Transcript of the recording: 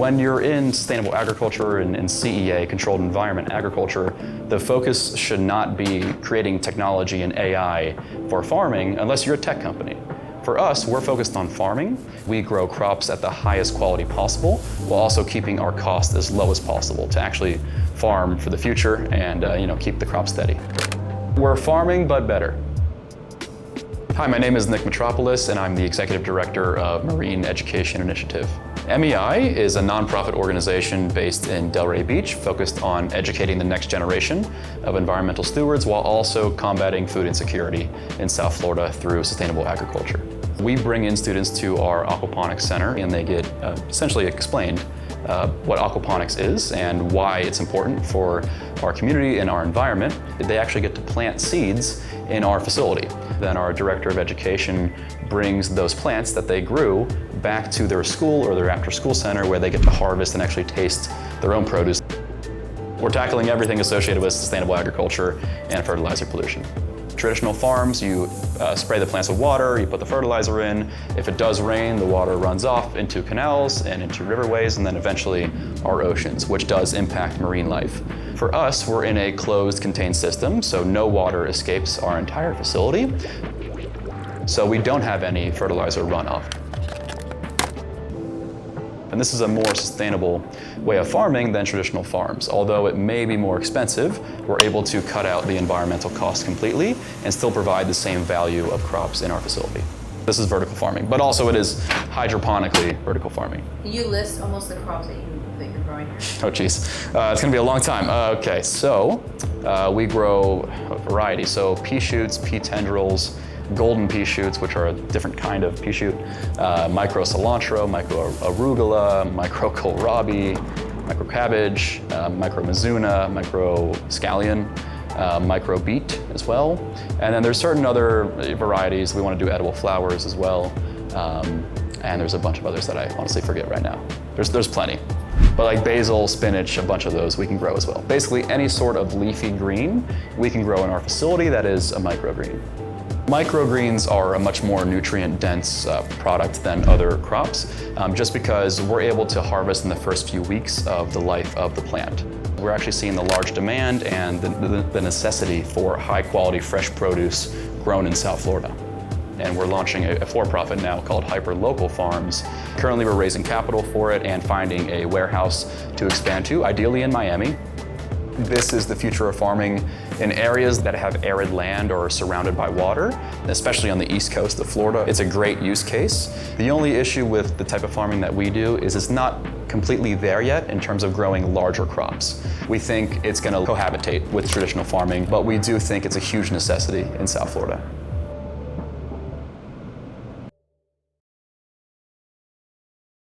When you're in sustainable agriculture and CEA, controlled environment agriculture, the focus should not be creating technology and AI for farming unless you're a tech company. For us, we're focused on farming. We grow crops at the highest quality possible while also keeping our cost as low as possible to actually farm for the future and keep the crop steady. We're farming, but better. Hi, my name is Nick Metropulos, and I'm the Executive Director of Marine Education Initiative. MEI is a nonprofit organization based in Delray Beach, focused on educating the next generation of environmental stewards while also combating food insecurity in South Florida through sustainable agriculture. We bring in students to our aquaponics center, and they get essentially explained what aquaponics is and why it's important for our community and our environment. They actually get to plant seeds in our facility. Then our Director of Education brings those plants that they grew back to their school or their after-school center where they get to harvest and actually taste their own produce. We're tackling everything associated with sustainable agriculture and fertilizer pollution. Traditional farms, you spray the plants with water, you put the fertilizer in. If it does rain, the water runs off into canals and into riverways and then eventually our oceans, which does impact marine life. For us, we're in a closed, contained system, so no water escapes our entire facility. So we don't have any fertilizer runoff. And this is a more sustainable way of farming than traditional farms. Although it may be more expensive, we're able to cut out the environmental costs completely and still provide the same value of crops in our facility. This is vertical farming, but also it is hydroponically vertical farming. Can you list almost the crops that you're growing here? Oh geez, it's gonna be a long time. Okay, so we grow a variety. So pea shoots, pea tendrils, golden pea shoots, which are a different kind of pea shoot, micro cilantro, micro arugula, micro kohlrabi, micro cabbage, micro mizuna, micro scallion, micro beet as well. And then there's certain other varieties. We want to do edible flowers as well. And there's a bunch of others that I honestly forget right now. There's plenty. But like basil, spinach, a bunch of those we can grow as well. Basically any sort of leafy green we can grow in our facility that is a microgreen. Microgreens are a much more nutrient-dense product than other crops, just because we're able to harvest in the first few weeks of the life of the plant. We're actually seeing the large demand and the necessity for high-quality fresh produce grown in South Florida. And we're launching a for-profit now called Hyper Local Farms. Currently we're raising capital for it and finding a warehouse to expand to, ideally in Miami. This is the future of farming in areas that have arid land or are surrounded by water, especially on the east coast of Florida. It's a great use case. The only issue with the type of farming that we do is it's not completely there yet in terms of growing larger crops. We think it's going to cohabitate with traditional farming, but we do think it's a huge necessity in South Florida.